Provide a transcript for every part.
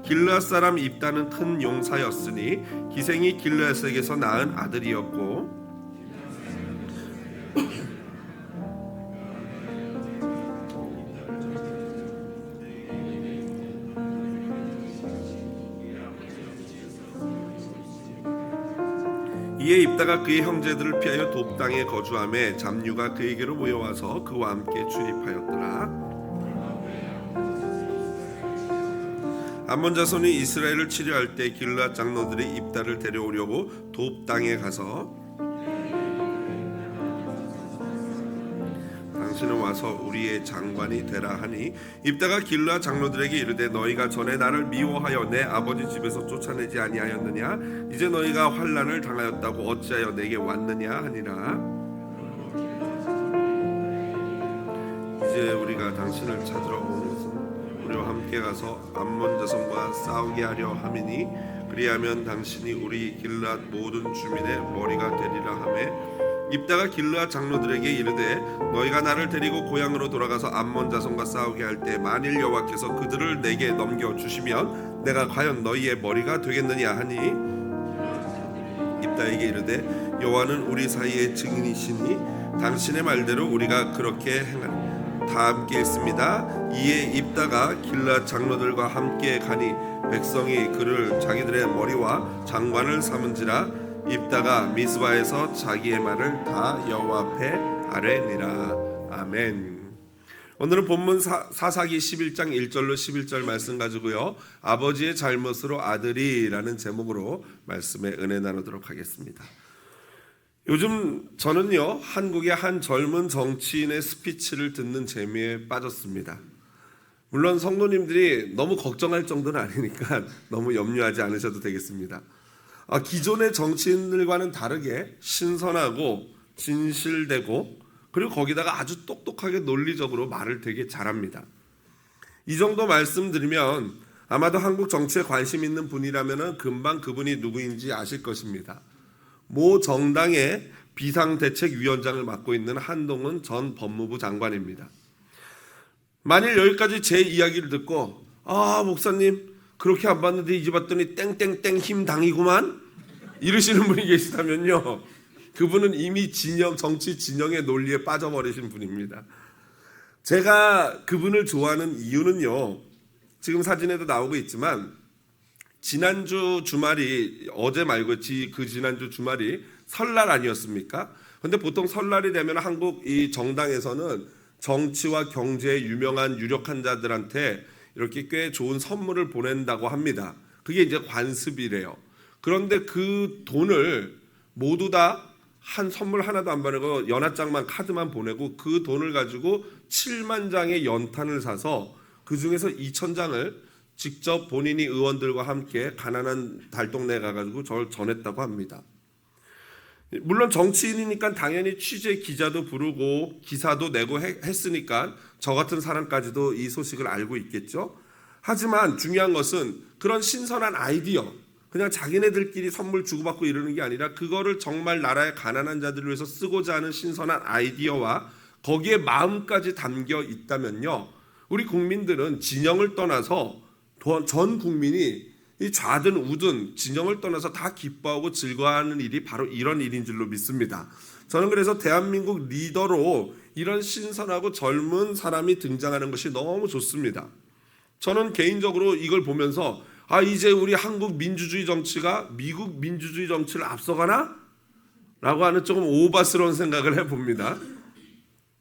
길르앗 사람 입다는 큰 용사였으니 기생이 길르앗에게서 낳은 아들이었고 이에 입다가 그의 형제들을 피하여 돕 땅에 거주하매 잡류가 그에게로 모여와서 그와 함께 출입하였더라. 암몬 자손이 이스라엘을 치료할 때 길르앗 장로들이 입다를 데려오려고 돕 땅에 가서 당신은 와서 우리의 장관이 되라 하니 입다가 길르앗 장로들에게 이르되 너희가 전에 나를 미워하여 내 아버지 집에서 쫓아내지 아니하였느냐? 이제 너희가 환난을 당하였다고 어찌하여 내게 왔느냐 하니라. 이제 우리가 당신을 찾으러 온 것은 우리와 함께 가서 암몬 자손과 싸우게 하려 함이니 그리하면 당신이 우리 길르앗 모든 주민의 머리가 되리라 하매 입다가 길르앗 장로들에게 이르되 너희가 나를 데리고 고향으로 돌아가서 암몬 자손과 싸우게 할 때 만일 여호와께서 그들을 내게 넘겨 주시면 내가 과연 너희의 머리가 되겠느냐 하니 입다에게 이르되 여호와는 우리 사이의 증인이시니 당신의 말대로 우리가 그렇게 행하리. 다 함께 했습니다. 이에 입다가 길르앗 장로들과 함께 가니 백성이 그를 자기들의 머리와 장관을 삼은지라. 입다가 미스바에서 자기의 말을 다 여호와 앞에 아뢰니라. 아멘. 오늘은 본문 사사기 11장 1절로 11절 말씀 가지고요, 아버지의 잘못으로 아들이라는 제목으로 말씀에 은혜 나누도록 하겠습니다. 요즘 저는요, 한국의 한 젊은 정치인의 스피치를 듣는 재미에 빠졌습니다. 물론 성도님들이 너무 걱정할 정도는 아니니까 너무 염려하지 않으셔도 되겠습니다. 기존의 정치인들과는 다르게 신선하고 진실되고 그리고 거기다가 아주 똑똑하게 논리적으로 말을 되게 잘합니다. 이 정도 말씀드리면 아마도 한국 정치에 관심 있는 분이라면 금방 그분이 누구인지 아실 것입니다. 모 정당의 비상대책위원장을 맡고 있는 한동훈 전 법무부 장관입니다. 만일 여기까지 제 이야기를 듣고 목사님 그렇게 안 봤는데 이제 봤더니 땡땡땡 힘당이구만 이러시는 분이 계시다면요, 그분은 이미 정치 진영의 논리에 빠져버리신 분입니다. 제가 그분을 좋아하는 이유는요, 지금 사진에도 나오고 있지만 지난주 주말이 어제 말고 그 지난주 주말이 설날 아니었습니까? 근데 보통 설날이 되면 한국 이 정당에서는 정치와 경제에 유명한 유력한 자들한테 이렇게 꽤 좋은 선물을 보낸다고 합니다. 그게 이제 관습이래요. 그런데 그 돈을 모두 다 한 선물 하나도 안 보내고 연하장만 카드만 보내고 그 돈을 가지고 7만 장의 연탄을 사서 그 중에서 2,000장을 직접 본인이 의원들과 함께 가난한 달동네에 가가지고 저를 전했다고 합니다. 물론 정치인이니까 당연히 취재 기자도 부르고 기사도 내고 했으니까 저 같은 사람까지도 이 소식을 알고 있겠죠. 하지만 중요한 것은 그런 신선한 아이디어, 그냥 자기네들끼리 선물 주고받고 이러는 게 아니라 그거를 정말 나라의 가난한 자들을 위해서 쓰고자 하는 신선한 아이디어와 거기에 마음까지 담겨 있다면요, 우리 국민들은 진영을 떠나서 전 국민이 이 좌든 우든 진영을 떠나서 다 기뻐하고 즐거워하는 일이 바로 이런 일인 줄로 믿습니다. 저는 그래서 대한민국 리더로 이런 신선하고 젊은 사람이 등장하는 것이 너무 좋습니다. 저는 개인적으로 이걸 보면서 이제 우리 한국 민주주의 정치가 미국 민주주의 정치를 앞서가나? 라고 하는 조금 오바스러운 생각을 해봅니다.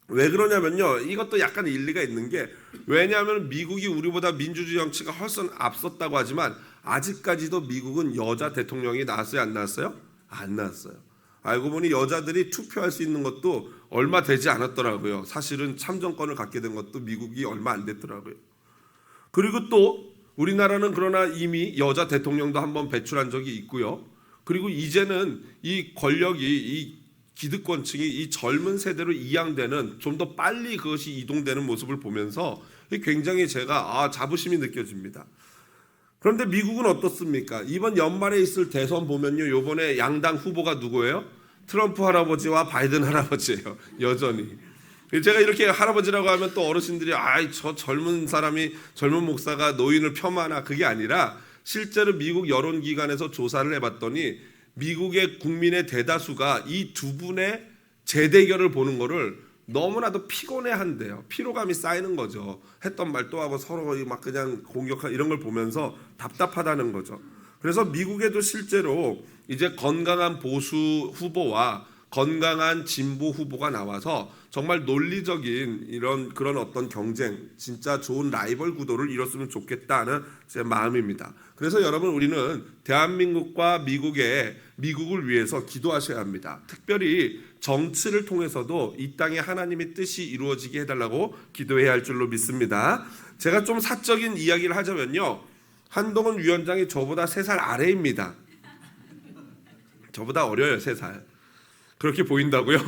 왜 그러냐면요, 이것도 약간 일리가 있는 게, 왜냐하면 미국이 우리보다 민주주의 정치가 훨씬 앞섰다고 하지만 아직까지도 미국은 여자 대통령이 나왔어요, 안 나왔어요? 안 나왔어요. 알고 보니 여자들이 투표할 수 있는 것도 얼마 되지 않았더라고요. 사실은 참정권을 갖게 된 것도 미국이 얼마 안 됐더라고요. 그리고 또 우리나라는 그러나 이미 여자 대통령도 한번 배출한 적이 있고요. 그리고 이제는 이 권력이, 이 기득권층이 이 젊은 세대로 이양되는, 좀 더 빨리 그것이 이동되는 모습을 보면서 굉장히 제가 자부심이 느껴집니다. 그런데 미국은 어떻습니까? 이번 연말에 있을 대선 보면요, 이번에 양당 후보가 누구예요? 트럼프 할아버지와 바이든 할아버지예요. 여전히. 제가 이렇게 할아버지라고 하면 또 어르신들이 저 젊은 사람이 젊은 목사가 노인을 폄하나, 그게 아니라 실제로 미국 여론기관에서 조사를 해봤더니 미국의 국민의 대다수가 이 두 분의 재대결을 보는 거를 너무나도 피곤해한대요. 피로감이 쌓이는 거죠. 했던 말 또 하고 서로 막 그냥 공격하는 이런 걸 보면서 답답하다는 거죠. 그래서 미국에도 실제로 이제 건강한 보수 후보와 건강한 진보 후보가 나와서 정말 논리적인 그런 어떤 경쟁, 진짜 좋은 라이벌 구도를 이뤘으면 좋겠다는 제 마음입니다. 그래서 여러분, 우리는 대한민국과 미국을 위해서 기도하셔야 합니다. 특별히 정치를 통해서도 이 땅에 하나님의 뜻이 이루어지게 해달라고 기도해야 할 줄로 믿습니다. 제가 좀 사적인 이야기를 하자면요, 한동훈 위원장이 저보다 3살 아래입니다. 저보다 어려요, 3살. 그렇게 보인다고요?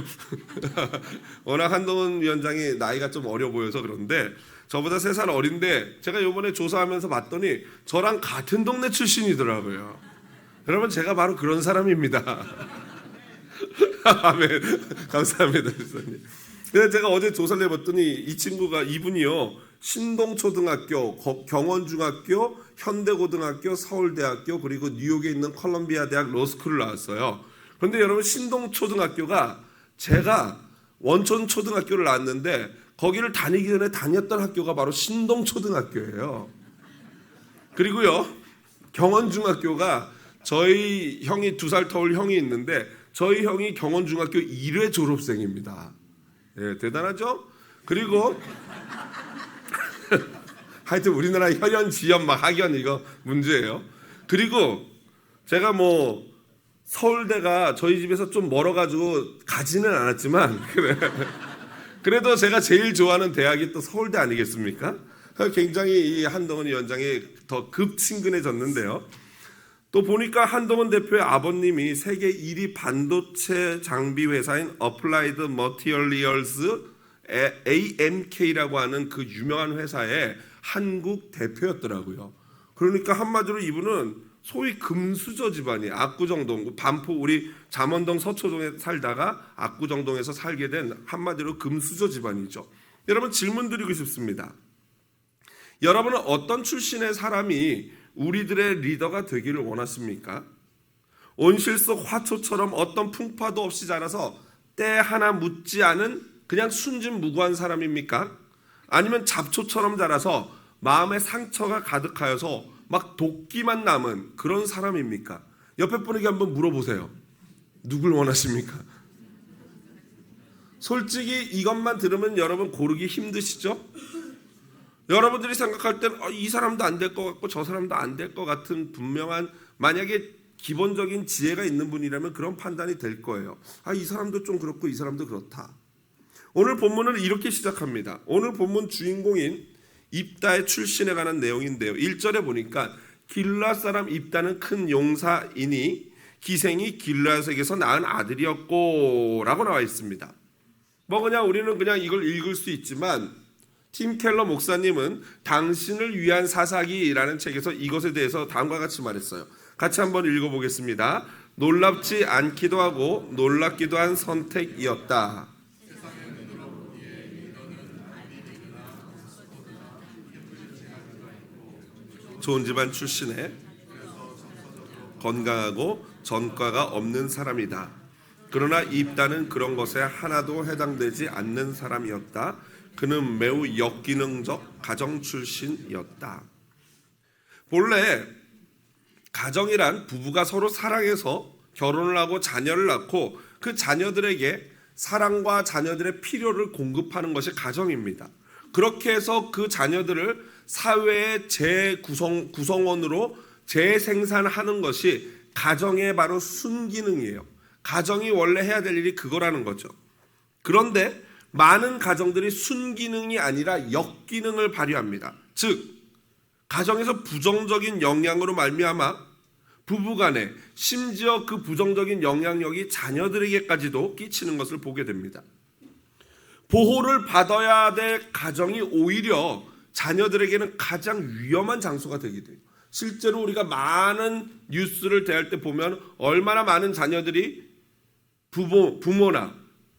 워낙 한동훈 위원장이 나이가 좀 어려 보여서 그런데 저보다 3살 어린데, 제가 이번에 조사하면서 봤더니 저랑 같은 동네 출신이더라고요. 여러분, 제가 바로 그런 사람입니다. 아멘. 감사합니다, 목사님. 그래서 제가 어제 조사를 해봤더니 이분이요, 신동초등학교, 경원중학교, 현대고등학교, 서울대학교, 그리고 뉴욕에 있는 컬럼비아 대학 로스쿨을 나왔어요. 그런데 여러분, 신동초등학교가 제가 원촌초등학교를 나왔는데 거기를 다니기 전에 다녔던 학교가 바로 신동초등학교예요. 그리고요, 경원중학교가 저희 형이 2살 터울 형이 있는데 저희 형이 경원중학교 1회 졸업생입니다. 예, 대단하죠? 그리고 하여튼 우리나라 혈연, 지연, 막 학연 이거 문제예요. 그리고 제가 서울대가 저희 집에서 좀 멀어가지고 가지는 않았지만 그래도 제가 제일 좋아하는 대학이 또 서울대 아니겠습니까? 굉장히 이 한동훈 위원장이 더 급친근해졌는데요. 또 보니까 한동훈 대표의 아버님이 세계 1위 반도체 장비 회사인 Applied Materials AMK라고 하는 그 유명한 회사의 한국 대표였더라고요. 그러니까 한마디로 이분은 소위 금수저 집안이, 압구정동, 반포, 우리 잠원동 서초동에 살다가 압구정동에서 살게 된 한마디로 금수저 집안이죠. 여러분, 질문 드리고 싶습니다. 여러분은 어떤 출신의 사람이 우리들의 리더가 되기를 원하십니까? 온실 속 화초처럼 어떤 풍파도 없이 자라서 때 하나 묻지 않은 그냥 순진무구한 사람입니까? 아니면 잡초처럼 자라서 마음에 상처가 가득하여서 막 도끼만 남은 그런 사람입니까? 옆에 분에게 한번 물어보세요. 누굴 원하십니까? 솔직히 이것만 들으면 여러분 고르기 힘드시죠? 여러분들이 생각할 때는 이 사람도 안 될 것 같고 저 사람도 안 될 것 같은 분명한, 만약에 기본적인 지혜가 있는 분이라면 그런 판단이 될 거예요. 이 사람도 좀 그렇고 이 사람도 그렇다. 오늘 본문을 이렇게 시작합니다. 오늘 본문 주인공인 입다의 출신에 관한 내용인데요. 1절에 보니까 길르앗 사람 입다는 큰 용사이니 기생이 길르앗에게서 낳은 아들이었고 라고 나와 있습니다. 그냥 우리는 그냥 이걸 읽을 수 있지만 팀 켈러 목사님은 당신을 위한 사사기라는 책에서 이것에 대해서 다음과 같이 말했어요. 같이 한번 읽어보겠습니다. 놀랍지 않기도 하고 놀랍기도 한 선택이었다. 좋은 집안 출신의 건강하고 전과가 없는 사람이다. 그러나 입다는 그런 것에 하나도 해당되지 않는 사람이었다. 그는 매우 역기능적 가정 출신이었다. 본래 가정이란 부부가 서로 사랑해서 결혼을 하고 자녀를 낳고 그 자녀들에게 사랑과 자녀들의 필요를 공급하는 것이 가정입니다. 그렇게 해서 그 자녀들을 사회의 구성원으로 재생산하는 것이 가정의 바로 순기능이에요. 가정이 원래 해야 될 일이 그거라는 거죠. 그런데 많은 가정들이 순기능이 아니라 역기능을 발휘합니다. 즉 가정에서 부정적인 영향으로 말미암아 부부간에 심지어 그 부정적인 영향력이 자녀들에게까지도 끼치는 것을 보게 됩니다. 보호를 받아야 될 가정이 오히려 자녀들에게는 가장 위험한 장소가 되게 돼요. 실제로 우리가 많은 뉴스를 대할 때 보면 얼마나 많은 자녀들이 부모나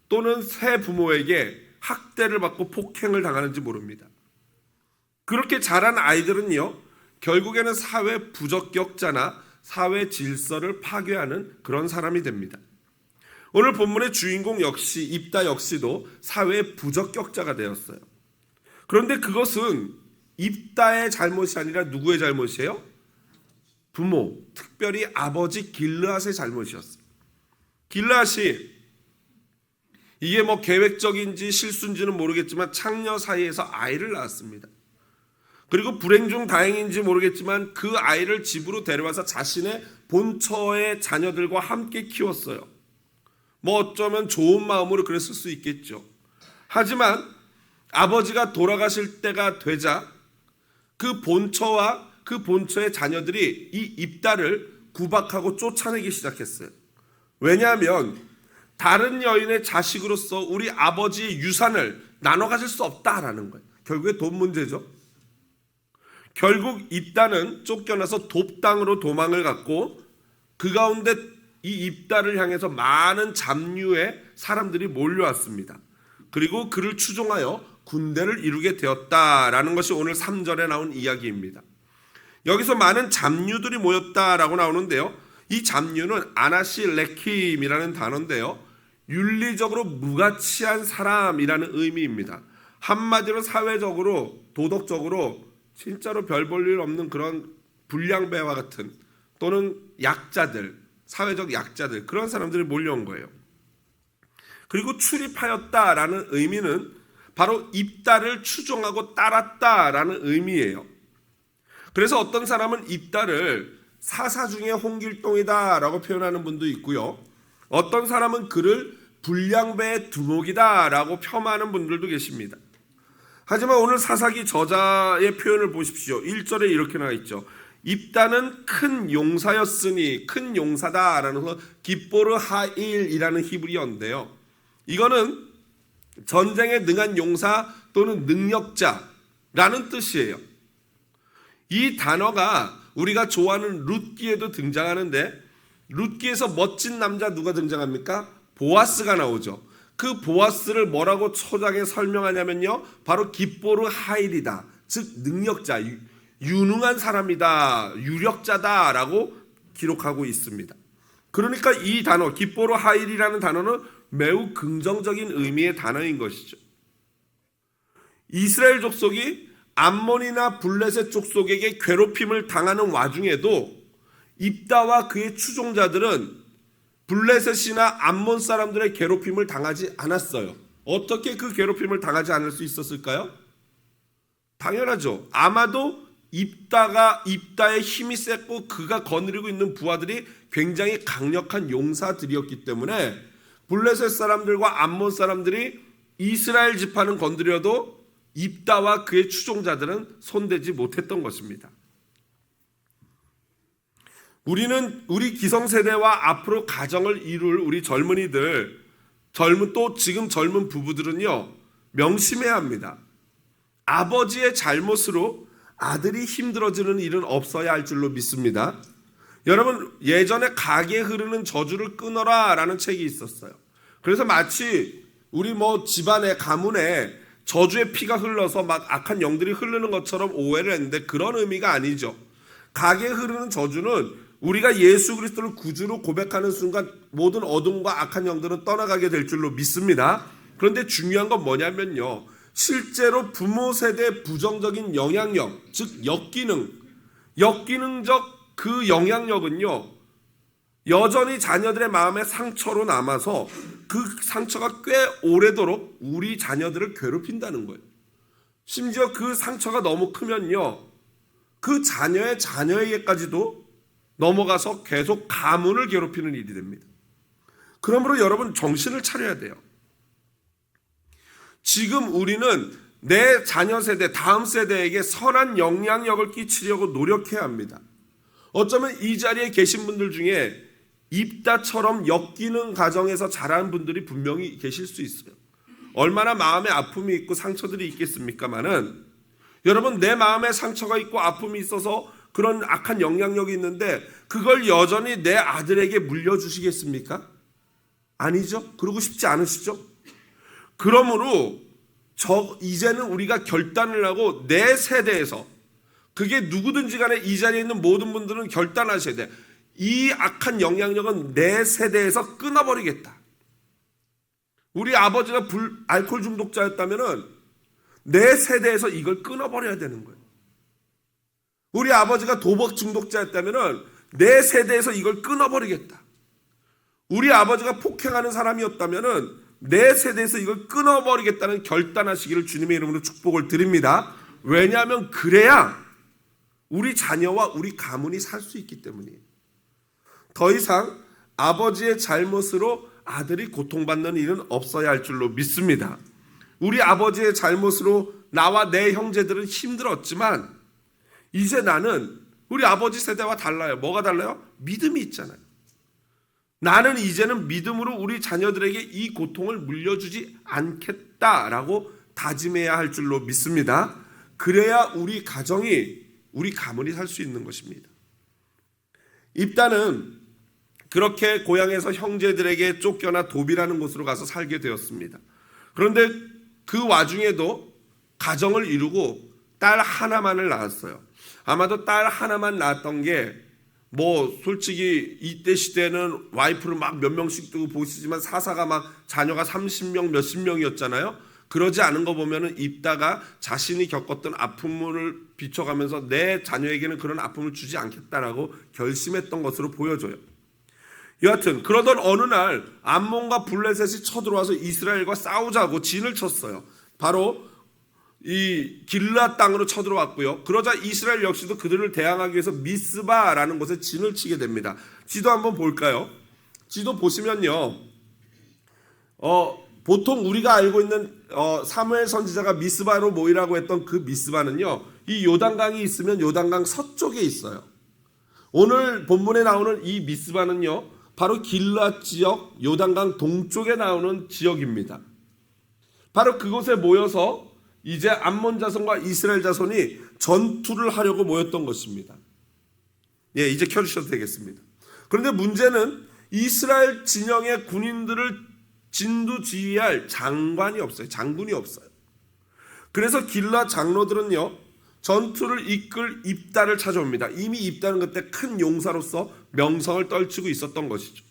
또는 새 부모에게 학대를 받고 폭행을 당하는지 모릅니다. 그렇게 자란 아이들은요, 결국에는 사회 부적격자나 사회 질서를 파괴하는 그런 사람이 됩니다. 오늘 본문의 주인공 역시, 입다 역시도 사회 부적격자가 되었어요. 그런데 그것은 입다의 잘못이 아니라 누구의 잘못이에요? 부모, 특별히 아버지 길르앗의 잘못이었어요. 길르앗이 이게 뭐 계획적인지 실수인지는 모르겠지만 창녀 사이에서 아이를 낳았습니다. 그리고 불행 중 다행인지 모르겠지만 그 아이를 집으로 데려와서 자신의 본처의 자녀들과 함께 키웠어요. 뭐 어쩌면 좋은 마음으로 그랬을 수 있겠죠. 하지만 아버지가 돌아가실 때가 되자 그 본처와 그 본처의 자녀들이 이 입다를 구박하고 쫓아내기 시작했어요. 왜냐하면 다른 여인의 자식으로서 우리 아버지의 유산을 나눠 가질 수 없다라는 거예요. 결국에 돈 문제죠. 결국 입다는 쫓겨나서 돕당으로 도망을 갔고 그 가운데 이 입다를 향해서 많은 잡류의 사람들이 몰려왔습니다. 그리고 그를 추종하여 군대를 이루게 되었다라는 것이 오늘 3절에 나온 이야기입니다. 여기서 많은 잡류들이 모였다라고 나오는데요. 이 잡류는 아나실레킴이라는 단어인데요. 윤리적으로 무가치한 사람이라는 의미입니다. 한마디로 사회적으로 도덕적으로 진짜로 별 볼 일 없는 그런 불량배와 같은 또는 약자들, 사회적 약자들, 그런 사람들이 몰려온 거예요. 그리고 출입하였다라는 의미는 바로 입다를 추종하고 따랐다라는 의미예요. 그래서 어떤 사람은 입다를 사사 중에 홍길동이다라고 표현하는 분도 있고요. 어떤 사람은 그를 불량배의 두목이다라고 폄하하는 분들도 계십니다. 하지만 오늘 사사기 저자의 표현을 보십시오. 1절에 이렇게 나와 있죠. 입다는 큰 용사였으니, 큰 용사다라는 기뽀르 하일이라는 히브리어인데요. 이거는 전쟁에 능한 용사 또는 능력자라는 뜻이에요. 이 단어가 우리가 좋아하는 룻기에도 등장하는데, 룻기에서 멋진 남자 누가 등장합니까? 보아스가 나오죠. 그 보아스를 뭐라고 초장에 설명하냐면요, 바로 기뽀르 하일이다, 즉 능력자, 유능한 사람이다, 유력자다라고 기록하고 있습니다. 그러니까 이 단어 기뽀르 하일이라는 단어는 매우 긍정적인 의미의 단어인 것이죠. 이스라엘 족속이 암몬이나 블레셋 족속에게 괴롭힘을 당하는 와중에도 입다와 그의 추종자들은 블레셋이나 암몬 사람들의 괴롭힘을 당하지 않았어요. 어떻게 그 괴롭힘을 당하지 않을 수 있었을까요? 당연하죠. 아마도 입다의 힘이 셌고 그가 거느리고 있는 부하들이 굉장히 강력한 용사들이었기 때문에 블레셋 사람들과 암몬 사람들이 이스라엘 지파는 건드려도 입다와 그의 추종자들은 손대지 못했던 것입니다. 우리 기성세대와 앞으로 가정을 이룰 우리 젊은이들, 또 지금 젊은 부부들은요, 명심해야 합니다. 아버지의 잘못으로 아들이 힘들어지는 일은 없어야 할 줄로 믿습니다. 여러분, 예전에 가게에 흐르는 저주를 끊어라 라는 책이 있었어요. 그래서 마치 우리 집안에, 가문에 저주의 피가 흘러서 막 악한 영들이 흐르는 것처럼 오해를 했는데 그런 의미가 아니죠. 가게에 흐르는 저주는 우리가 예수 그리스도를 구주로 고백하는 순간 모든 어둠과 악한 영들은 떠나가게 될 줄로 믿습니다. 그런데 중요한 건 뭐냐면요, 실제로 부모 세대의 부정적인 영향력, 즉 역기능적 그 영향력은요, 여전히 자녀들의 마음에 상처로 남아서 그 상처가 꽤 오래도록 우리 자녀들을 괴롭힌다는 거예요. 심지어 그 상처가 너무 크면요, 그 자녀의 자녀에게까지도 넘어가서 계속 가문을 괴롭히는 일이 됩니다. 그러므로 여러분 정신을 차려야 돼요. 지금 우리는 내 자녀 세대, 다음 세대에게 선한 영향력을 끼치려고 노력해야 합니다. 어쩌면 이 자리에 계신 분들 중에 입다처럼 역기능 가정에서 자란 분들이 분명히 계실 수 있어요. 얼마나 마음에 아픔이 있고 상처들이 있겠습니까마는, 여러분, 내 마음에 상처가 있고 아픔이 있어서 그런 악한 영향력이 있는데 그걸 여전히 내 아들에게 물려주시겠습니까? 아니죠. 그러고 싶지 않으시죠? 그러므로 이제는 우리가 결단을 하고 내 세대에서, 그게 누구든지 간에 이 자리에 있는 모든 분들은 결단하셔야 돼. 이 악한 영향력은 내 세대에서 끊어버리겠다. 우리 아버지가 알코올 중독자였다면은 내 세대에서 이걸 끊어버려야 되는 거예요. 우리 아버지가 도박 중독자였다면은 내 세대에서 이걸 끊어버리겠다. 우리 아버지가 폭행하는 사람이었다면은 내 세대에서 이걸 끊어버리겠다는 결단하시기를 주님의 이름으로 축복을 드립니다. 왜냐하면 그래야 우리 자녀와 우리 가문이 살 수 있기 때문이에요. 더 이상 아버지의 잘못으로 아들이 고통받는 일은 없어야 할 줄로 믿습니다. 우리 아버지의 잘못으로 나와 내 형제들은 힘들었지만 이제 나는 우리 아버지 세대와 달라요. 뭐가 달라요? 믿음이 있잖아요. 나는 이제는 믿음으로 우리 자녀들에게 이 고통을 물려주지 않겠다라고 다짐해야 할 줄로 믿습니다. 그래야 우리 가정이, 우리 가문이 살 수 있는 것입니다. 입다는 그렇게 고향에서 형제들에게 쫓겨나 도비라는 곳으로 가서 살게 되었습니다. 그런데 그 와중에도 가정을 이루고 딸 하나만을 낳았어요. 아마도 딸 하나만 낳았던 게 솔직히 이때 시대는 와이프를 막 몇 명씩 두고 보시지만 사사가 막 자녀가 30명 몇십 명이었잖아요. 그러지 않은 거 보면은 입다가 자신이 겪었던 아픔을 비춰가면서 내 자녀에게는 그런 아픔을 주지 않겠다라고 결심했던 것으로 보여져요. 여하튼 그러던 어느 날 암몬과 블레셋이 쳐들어와서 이스라엘과 싸우자고 진을 쳤어요. 바로 이 길앗 땅으로 쳐들어왔고요. 그러자 이스라엘 역시도 그들을 대항하기 위해서 미스바라는 곳에 진을 치게 됩니다. 지도 한번 볼까요? 지도 보시면요, 보통 우리가 알고 있는 사무엘 선지자가 미스바로 모이라고 했던 그 미스바는요, 이 요단강이 있으면 요단강 서쪽에 있어요. 오늘 본문에 나오는 이 미스바는요, 바로 길앗 지역 요단강 동쪽에 나오는 지역입니다. 바로 그곳에 모여서 이제 암몬 자손과 이스라엘 자손이 전투를 하려고 모였던 것입니다. 예, 이제 켜주셔도 되겠습니다. 그런데 문제는 이스라엘 진영의 군인들을 진두지휘할 장관이 없어요. 장군이 없어요. 그래서 길라 장로들은요, 전투를 이끌 입다를 찾아옵니다. 이미 입다는 그때 큰 용사로서 명성을 떨치고 있었던 것이죠.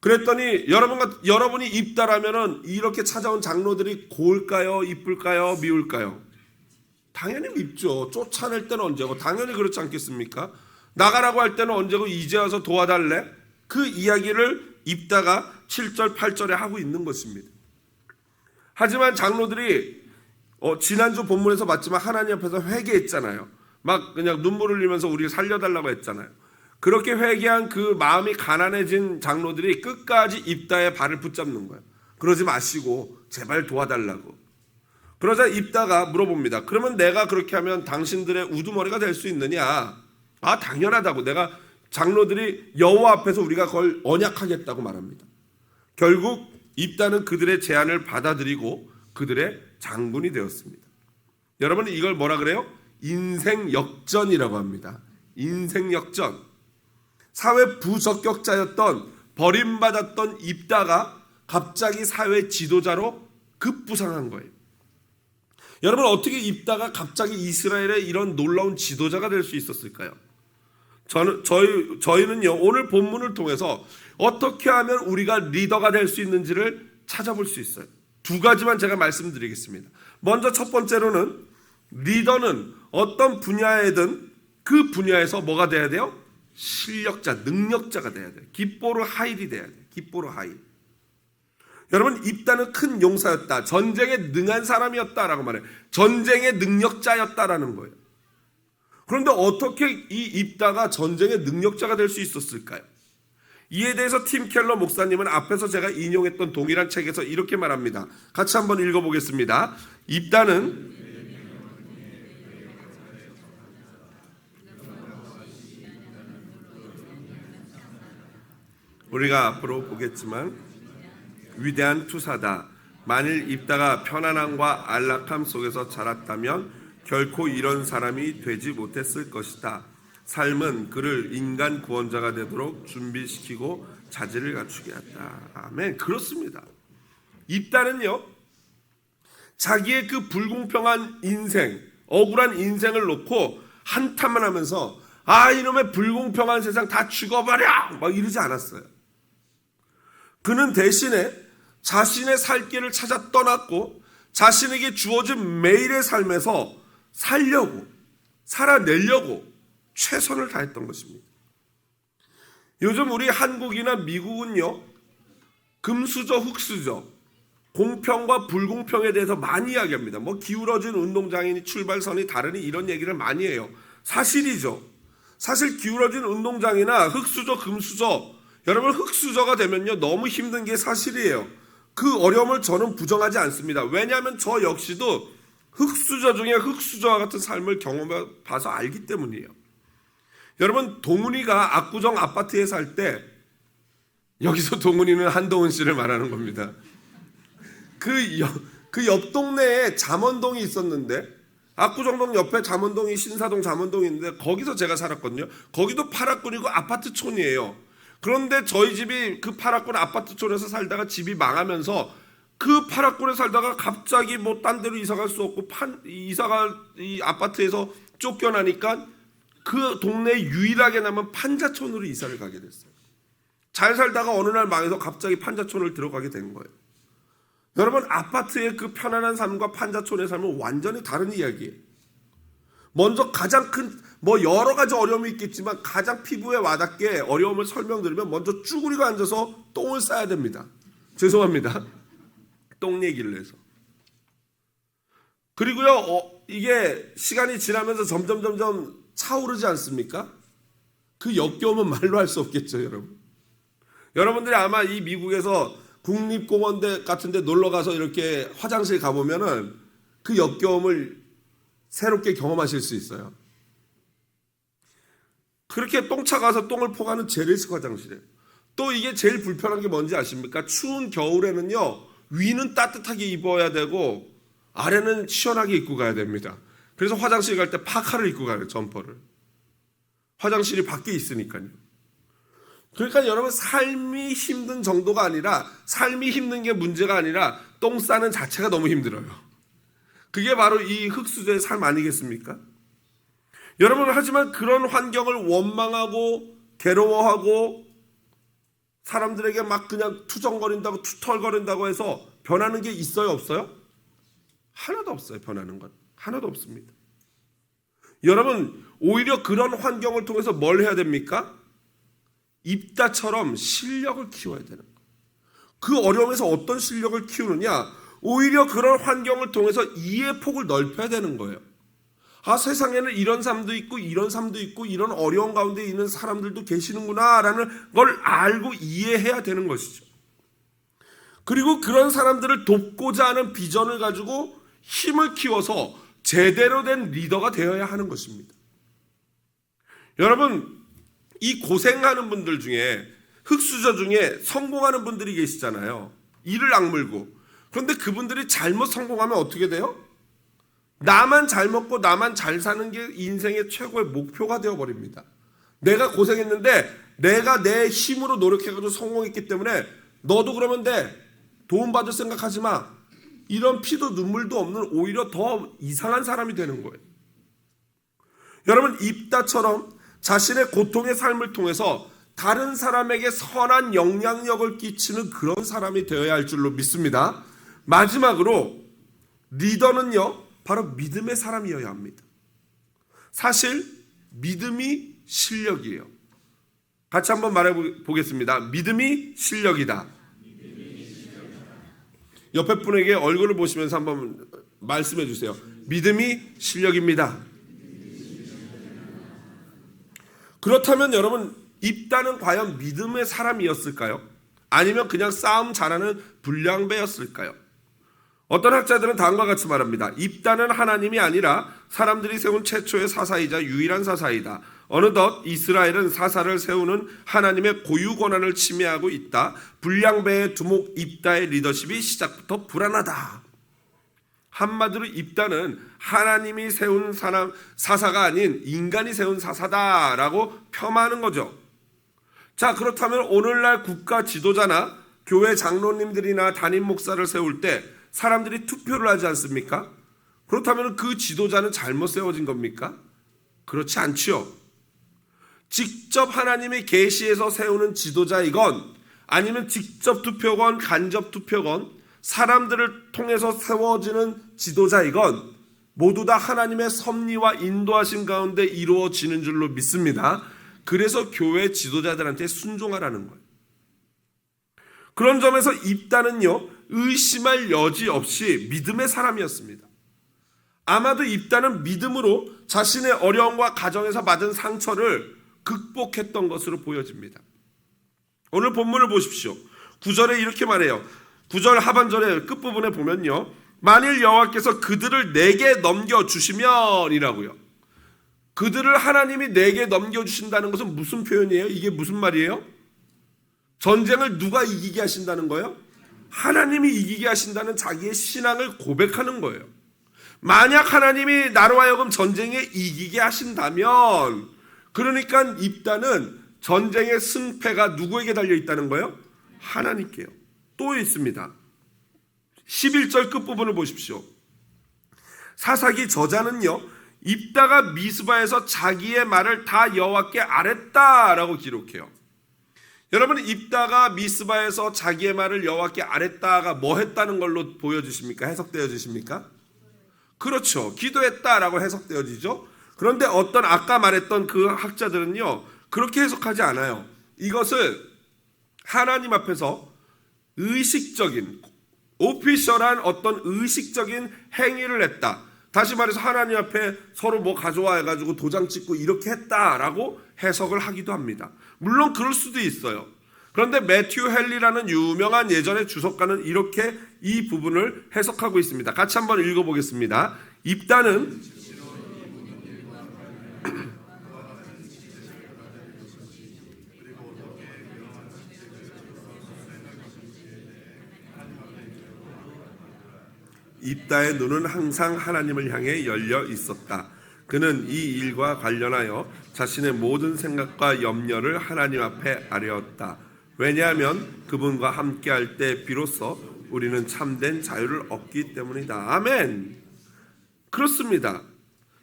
그랬더니 여러분이 입다라면은 이렇게 찾아온 장로들이 고울까요? 이쁠까요? 미울까요? 당연히 밉죠. 쫓아낼 때는 언제고 당연히 그렇지 않겠습니까? 나가라고 할 때는 언제고 이제 와서 도와달래? 그 이야기를 입다가 7절 8절에 하고 있는 것입니다. 하지만 장로들이 지난주 본문에서 봤지만 하나님 앞에서 회개했잖아요. 막 그냥 눈물 흘리면서 우리를 살려달라고 했잖아요. 그렇게 회개한 그 마음이 가난해진 장로들이 끝까지 입다의 발을 붙잡는 거예요. 그러지 마시고 제발 도와달라고. 그러자 입다가 물어봅니다. 그러면 내가 그렇게 하면 당신들의 우두머리가 될 수 있느냐? 아, 당연하다고. 내가 장로들이 여호와 앞에서 우리가 그걸 언약하겠다고 말합니다. 결국 입다는 그들의 제안을 받아들이고 그들의 장군이 되었습니다. 여러분, 이걸 뭐라 그래요? 인생 역전이라고 합니다. 인생 역전. 사회 부적격자였던 버림받았던 입다가 갑자기 사회 지도자로 급부상한 거예요. 여러분, 어떻게 입다가 갑자기 이스라엘의 이런 놀라운 지도자가 될 수 있었을까요? 저희는요, 오늘 본문을 통해서 어떻게 하면 우리가 리더가 될 수 있는지를 찾아볼 수 있어요. 두 가지만 제가 말씀드리겠습니다. 먼저 첫 번째로는 리더는 어떤 분야에든 그 분야에서 뭐가 돼야 돼요? 실력자, 능력자가 돼야 돼요. 깃보르 하일이 돼야 돼요. 깃보르 하일. 여러분, 입다는 큰 용사였다. 전쟁에 능한 사람이었다라고 말해요. 전쟁의 능력자였다라는 거예요. 그런데 어떻게 이 입다가 전쟁의 능력자가 될 수 있었을까요? 이에 대해서 팀 켈러 목사님은 앞에서 제가 인용했던 동일한 책에서 이렇게 말합니다. 같이 한번 읽어보겠습니다. 입다는 우리가 앞으로 보겠지만 위대한 투사다. 만일 입다가 편안함과 안락함 속에서 자랐다면 결코 이런 사람이 되지 못했을 것이다. 삶은 그를 인간 구원자가 되도록 준비시키고 자질을 갖추게 했다. 아멘. 그렇습니다. 입다는요, 자기의 그 불공평한 인생, 억울한 인생을 놓고 한탄만 하면서 이놈의 불공평한 세상 다 죽어버려! 막 이러지 않았어요. 그는 대신에 자신의 살 길을 찾아 떠났고 자신에게 주어진 매일의 삶에서 살아내려고 최선을 다했던 것입니다. 요즘 우리 한국이나 미국은요, 금수저, 흑수저, 공평과 불공평에 대해서 많이 이야기합니다. 기울어진 운동장이니 출발선이 다르니 이런 얘기를 많이 해요. 사실이죠. 사실 기울어진 운동장이나 흑수저, 금수저, 여러분 흑수저가 되면요 너무 힘든 게 사실이에요. 그 어려움을 저는 부정하지 않습니다. 왜냐하면 저 역시도 흑수저 중에 흑수저와 같은 삶을 경험해 봐서 알기 때문이에요. 여러분 동훈이가 압구정 아파트에 살 때, 여기서 동훈이는 한동훈 씨를 말하는 겁니다. 그 옆 동네에 잠원동이 있었는데, 압구정동 옆에 잠원동이 신사동 잠원동이 있는데 거기서 제가 살았거든요. 거기도 파락군이고 아파트촌이에요. 그런데 저희 집이 그 파락군 아파트촌에서 살다가 집이 망하면서 그 파락군에 살다가 갑자기 딴 데로 이사갈 수 없고 이 아파트에서 쫓겨나니까 그 동네에 유일하게 남은 판자촌으로 이사를 가게 됐어요. 잘 살다가 어느 날 망해서 갑자기 판자촌을 들어가게 된 거예요. 여러분 아파트의 그 편안한 삶과 판자촌의 삶은 완전히 다른 이야기예요. 먼저 가장 큰 여러 가지 어려움이 있겠지만 가장 피부에 와닿게 어려움을 설명드리면 먼저 쭈그리고 앉아서 똥을 싸야 됩니다. 죄송합니다. 똥 얘기를 해서. 그리고요 이게 시간이 지나면서 점점 차오르지 않습니까? 그 역겨움은 말로 할 수 없겠죠, 여러분. 여러분들이 아마 이 미국에서 국립공원 같은 데 놀러 가서 이렇게 화장실 가보면은 그 역겨움을 새롭게 경험하실 수 있어요. 그렇게 똥차 가서 똥을 포가는 재래식 화장실이에요. 또 이게 제일 불편한 게 뭔지 아십니까? 추운 겨울에는요 위는 따뜻하게 입어야 되고 아래는 시원하게 입고 가야 됩니다. 그래서 화장실 갈 때 파카를 입고 가요, 점퍼를. 화장실이 밖에 있으니까요. 그러니까 여러분 삶이 힘든 정도가 아니라, 삶이 힘든 게 문제가 아니라 똥 싸는 자체가 너무 힘들어요. 그게 바로 이 흑수저의 삶 아니겠습니까? 여러분 하지만 그런 환경을 원망하고 괴로워하고 사람들에게 막 그냥 투정거린다고 투털거린다고 해서 변하는 게 있어요, 없어요? 하나도 없어요. 변하는 건 하나도 없습니다. 여러분 오히려 그런 환경을 통해서 뭘 해야 됩니까? 입다처럼 실력을 키워야 되는 거예요. 그 어려움에서 어떤 실력을 키우느냐? 오히려 그런 환경을 통해서 이해의 폭을 넓혀야 되는 거예요. 세상에는 이런 삶도 있고 이런 삶도 있고 이런 어려운 가운데 있는 사람들도 계시는구나 라는 걸 알고 이해해야 되는 것이죠. 그리고 그런 사람들을 돕고자 하는 비전을 가지고 힘을 키워서 제대로 된 리더가 되어야 하는 것입니다. 여러분 이 고생하는 분들 중에 흑수저 중에 성공하는 분들이 계시잖아요. 이를 악물고. 그런데 그분들이 잘못 성공하면 어떻게 돼요? 나만 잘 먹고 나만 잘 사는 게 인생의 최고의 목표가 되어버립니다. 내가 고생했는데 내가 내 힘으로 노력해가지고 성공했기 때문에 너도 그러면 돼. 도움받을 생각하지 마. 이런 피도 눈물도 없는 오히려 더 이상한 사람이 되는 거예요. 여러분 입다처럼 자신의 고통의 삶을 통해서 다른 사람에게 선한 영향력을 끼치는 그런 사람이 되어야 할 줄로 믿습니다. 마지막으로 리더는요 바로 믿음의 사람이어야 합니다. 사실 믿음이 실력이에요. 같이 한번 말해 보겠습니다. 믿음이 실력이다. 옆에 분에게 얼굴을 보시면서 한번 말씀해 주세요. 믿음이 실력입니다. 그렇다면 여러분 입다는 과연 믿음의 사람이었을까요? 아니면 그냥 싸움 잘하는 불량배였을까요? 어떤 학자들은 다음과 같이 말합니다. 입다는 하나님이 아니라 사람들이 세운 최초의 사사이자 유일한 사사이다. 어느덧 이스라엘은 사사를 세우는 하나님의 고유 권한을 침해하고 있다. 불량배의 두목 입다의 리더십이 시작부터 불안하다. 한마디로 입다는 하나님이 세운 사사가 아닌 인간이 세운 사사다라고 폄하하는 거죠. 자, 그렇다면 오늘날 국가 지도자나 교회 장로님들이나 담임 목사를 세울 때 사람들이 투표를 하지 않습니까? 그렇다면 그 지도자는 잘못 세워진 겁니까? 그렇지 않지요. 직접 하나님의 계시에서 세우는 지도자이건 아니면 직접 투표건 간접 투표건 사람들을 통해서 세워지는 지도자이건 모두 다 하나님의 섭리와 인도하심 가운데 이루어지는 줄로 믿습니다. 그래서 교회 지도자들한테 순종하라는 거예요. 그런 점에서 입다는요, 의심할 여지 없이 믿음의 사람이었습니다. 아마도 입다는 믿음으로 자신의 어려움과 가정에서 받은 상처를 극복했던 것으로 보여집니다. 오늘 본문을 보십시오. 9절에 이렇게 말해요. 9절 하반절의 끝부분에 보면요, 만일 여호와께서 그들을 내게 넘겨주시면 이라고요. 그들을 하나님이 내게 넘겨주신다는 것은 무슨 표현이에요? 이게 무슨 말이에요? 전쟁을 누가 이기게 하신다는 거예요? 하나님이 이기게 하신다는 자기의 신앙을 고백하는 거예요. 만약 하나님이 나로 하여금 전쟁에 이기게 하신다면, 그러니까 입다는 전쟁의 승패가 누구에게 달려 있다는 거예요? 하나님께요. 또 있습니다. 11절 끝부분을 보십시오. 사사기 저자는요, 입다가 미스바에서 자기의 말을 다 여호와께 아랬다라고 기록해요. 여러분, 입다가 미스바에서 자기의 말을 여호와께 아랬다가 뭐 했다는 걸로 보여주십니까? 해석되어지십니까? 그렇죠. 기도했다라고 해석되어지죠. 그런데 어떤 아까 말했던 그 학자들은요, 그렇게 해석하지 않아요. 이것을 하나님 앞에서 의식적인, 오피셜한 어떤 의식적인 행위를 했다. 다시 말해서 하나님 앞에 서로 뭐 가져와 해가지고 도장 찍고 이렇게 했다라고 해석을 하기도 합니다. 물론 그럴 수도 있어요. 그런데 매튜 헨리라는 유명한 예전의 주석가는 이렇게 이 부분을 해석하고 있습니다. 같이 한번 읽어보겠습니다. 입다는 입다의 눈은 항상 하나님을 향해 열려 있었다. 그는 이 일과 관련하여 자신의 모든 생각과 염려를 하나님 앞에 아뢰었다. 왜냐하면 그분과 함께할 때 비로소 우리는 참된 자유를 얻기 때문이다. 아멘. 그렇습니다.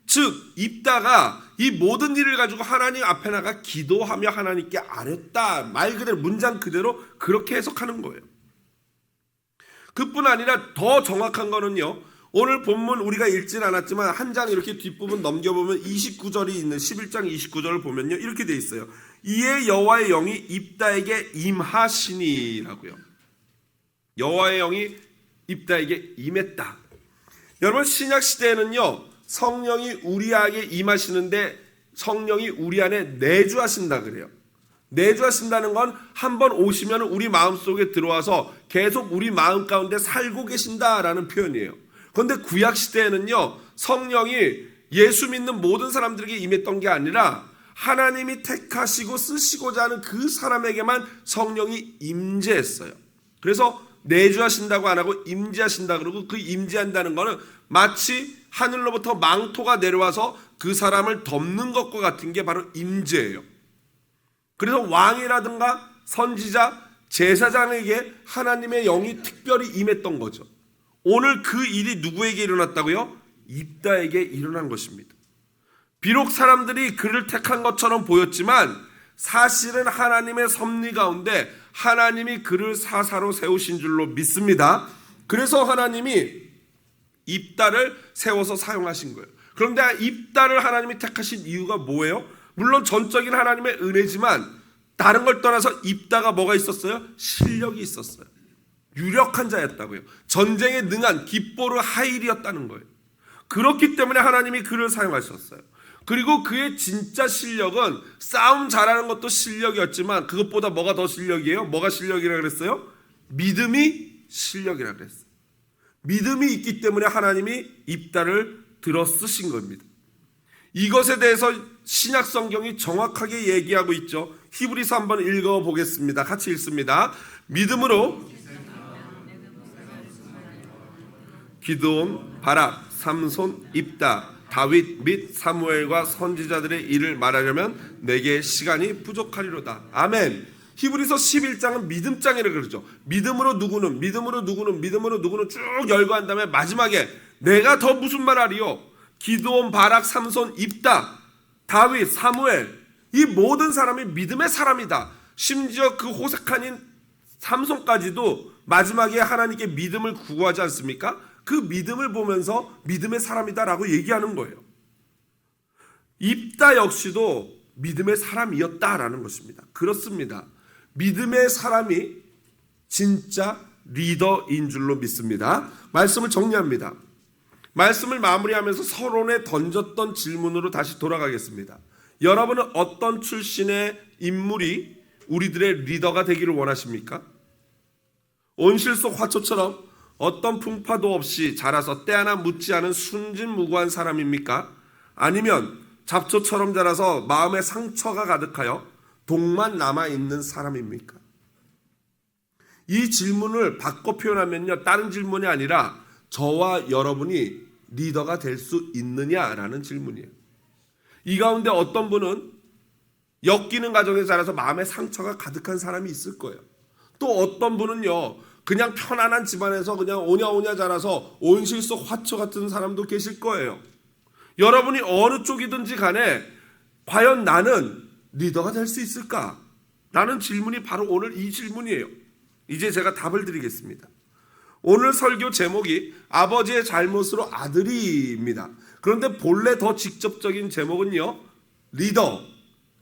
즉 입다가 이 모든 일을 가지고 하나님 앞에 나가 기도하며 하나님께 아뢰었다. 말 그대로 문장 그대로 그렇게 해석하는 거예요. 그뿐 아니라 더 정확한 거는요, 오늘 본문 우리가 읽진 않았지만 한 장 이렇게 뒷부분 넘겨보면 29절이 있는 11장 29절을 보면요, 이렇게 돼 있어요. 이에 여호와의 영이 입다에게 임하시니라고요. 여호와의 영이 입다에게 임했다. 여러분, 신약 시대에는요, 성령이 우리에게 임하시는데 성령이 우리 안에 내주하신다 그래요. 내주하신다는 건 한 번 오시면 우리 마음속에 들어와서 계속 우리 마음 가운데 살고 계신다라는 표현이에요. 그런데 구약 시대에는요, 성령이 예수 믿는 모든 사람들에게 임했던 게 아니라 하나님이 택하시고 쓰시고자 하는 그 사람에게만 성령이 임재했어요. 그래서 내주하신다고 안 하고 임재하신다 그러고, 그 임재한다는 거는 마치 하늘로부터 망토가 내려와서 그 사람을 덮는 것과 같은 게 바로 임재예요. 그래서 왕이라든가 선지자, 제사장에게 하나님의 영이 특별히 임했던 거죠. 오늘 그 일이 누구에게 일어났다고요? 입다에게 일어난 것입니다. 비록 사람들이 그를 택한 것처럼 보였지만 사실은 하나님의 섭리 가운데 하나님이 그를 사사로 세우신 줄로 믿습니다. 그래서 하나님이 입다를 세워서 사용하신 거예요. 그런데 입다를 하나님이 택하신 이유가 뭐예요? 물론 전적인 하나님의 은혜지만 다른 걸 떠나서 입다가 뭐가 있었어요? 실력이 있었어요. 유력한 자였다고요. 전쟁에 능한 깃보르 하일이었다는 거예요. 그렇기 때문에 하나님이 그를 사용하셨어요. 그리고 그의 진짜 실력은 싸움 잘하는 것도 실력이었지만 그것보다 뭐가 더 실력이에요? 뭐가 실력이라고 그랬어요? 믿음이 실력이라고 그랬어요. 믿음이 있기 때문에 하나님이 입다를 들어 쓰신 겁니다. 이것에 대해서 신약 성경이 정확하게 얘기하고 있죠. 히브리서 한번 읽어보겠습니다. 같이 읽습니다. 믿음으로 기드온, 바락, 삼손, 입다, 다윗 및 사무엘과 선지자들의 일을 말하려면 내게 시간이 부족하리로다. 아멘. 히브리서 11장은 믿음장이라고 그러죠. 믿음으로 누구는 쭉 열거한 다음에 마지막에 내가 더 무슨 말 하리요? 기드온, 바락, 삼손, 입다, 다윗, 사무엘, 이 모든 사람이 믿음의 사람이다. 심지어 그 호색한인 삼손까지도 마지막에 하나님께 믿음을 구하지 않습니까? 그 믿음을 보면서 믿음의 사람이다라고 얘기하는 거예요. 입다 역시도 믿음의 사람이었다라는 것입니다. 그렇습니다. 믿음의 사람이 진짜 리더인 줄로 믿습니다. 말씀을 정리합니다. 말씀을 마무리하면서 서론에 던졌던 질문으로 다시 돌아가겠습니다. 여러분은 어떤 출신의 인물이 우리들의 리더가 되기를 원하십니까? 온실 속 화초처럼 어떤 풍파도 없이 자라서 때 하나 묻지 않은 순진무구한 사람입니까? 아니면 잡초처럼 자라서 마음에 상처가 가득하여 독만 남아있는 사람입니까? 이 질문을 바꿔 표현하면요, 다른 질문이 아니라 저와 여러분이 리더가 될 수 있느냐라는 질문이에요. 이 가운데 어떤 분은 엮이는 가정에 자라서 마음에 상처가 가득한 사람이 있을 거예요. 또 어떤 분은요, 그냥 편안한 집안에서 그냥 오냐오냐 자라서 온실 속 화초 같은 사람도 계실 거예요. 여러분이 어느 쪽이든지 간에 과연 나는 리더가 될 수 있을까? 라는 질문이 바로 오늘 이 질문이에요. 이제 제가 답을 드리겠습니다. 오늘 설교 제목이 아버지의 잘못으로 아들이입니다. 그런데 본래 더 직접적인 제목은요, 리더,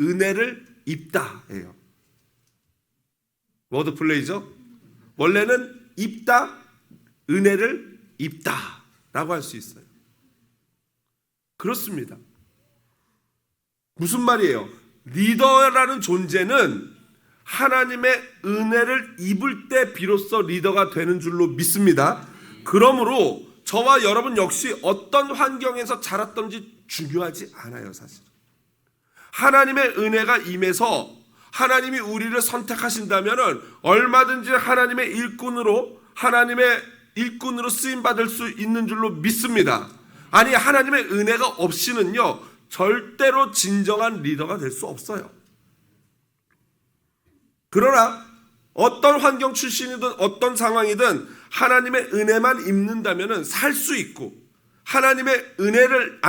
은혜를 입다예요. 워드 플레이죠. 원래는 입다, 은혜를 입다라고 할 수 있어요. 그렇습니다. 무슨 말이에요? 리더라는 존재는 하나님의 은혜를 입을 때 비로소 리더가 되는 줄로 믿습니다. 그러므로 저와 여러분 역시 어떤 환경에서 자랐던지 중요하지 않아요, 사실. 하나님의 은혜가 임해서 하나님이 우리를 선택하신다면 얼마든지 하나님의 일꾼으로 쓰임 받을 수 있는 줄로 믿습니다. 아니, 하나님의 은혜가 없이는요, 절대로 진정한 리더가 될 수 없어요. 그러나 어떤 환경 출신이든 어떤 상황이든 하나님의 은혜만 입는다면 살 수 있고, 하나님의 은혜를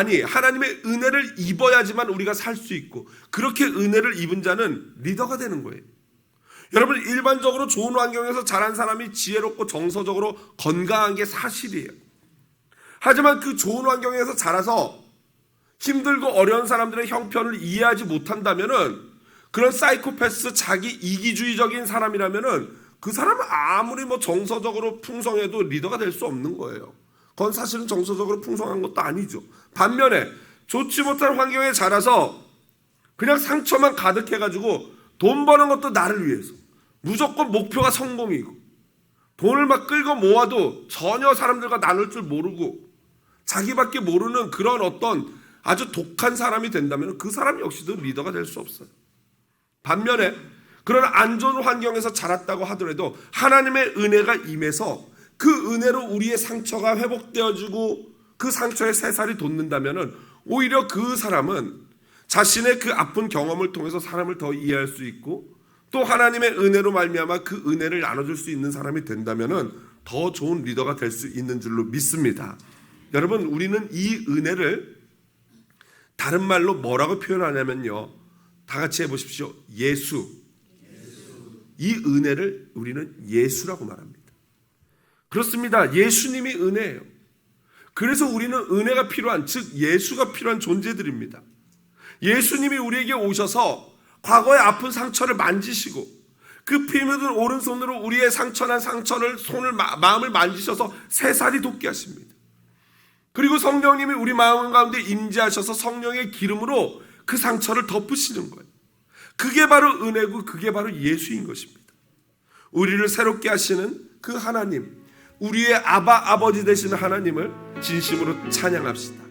입어야지만 우리가 살 수 있고, 그렇게 은혜를 입은 자는 리더가 되는 거예요. 여러분, 일반적으로 좋은 환경에서 자란 사람이 지혜롭고 정서적으로 건강한 게 사실이에요. 하지만 그 좋은 환경에서 자라서 힘들고 어려운 사람들의 형편을 이해하지 못한다면은, 그런 사이코패스, 자기 이기주의적인 사람이라면은 그 사람은 아무리 정서적으로 풍성해도 리더가 될 수 없는 거예요. 그건 사실은 정서적으로 풍성한 것도 아니죠. 반면에 좋지 못한 환경에 자라서 그냥 상처만 가득해가지고 돈 버는 것도 나를 위해서, 무조건 목표가 성공이고, 돈을 막 끌고 모아도 전혀 사람들과 나눌 줄 모르고 자기밖에 모르는 그런 어떤 아주 독한 사람이 된다면 그 사람 역시도 리더가 될 수 없어요. 반면에 그런 안 좋은 환경에서 자랐다고 하더라도 하나님의 은혜가 임해서 그 은혜로 우리의 상처가 회복되어지고 그 상처에 새살이 돋는다면 오히려 그 사람은 자신의 그 아픈 경험을 통해서 사람을 더 이해할 수 있고, 또 하나님의 은혜로 말미암아 그 은혜를 나눠줄 수 있는 사람이 된다면 더 좋은 리더가 될 수 있는 줄로 믿습니다. 여러분, 우리는 이 은혜를 다른 말로 뭐라고 표현하냐면요, 다 같이 해보십시오. 예수. 이 은혜를 우리는 예수라고 말합니다. 그렇습니다. 예수님이 은혜예요. 그래서 우리는 은혜가 필요한, 즉 예수가 필요한 존재들입니다. 예수님이 우리에게 오셔서 과거의 아픈 상처를 만지시고 그 피 묻은 오른손으로 우리의 상처난 상처를 마음을 만지셔서 새살이 돋게 하십니다. 그리고 성령님이 우리 마음 가운데 임재하셔서 성령의 기름으로 그 상처를 덮으시는 거예요. 그게 바로 은혜고 그게 바로 예수인 것입니다. 우리를 새롭게 하시는 그 하나님, 우리의 아버지 되시는 하나님을 진심으로 찬양합시다.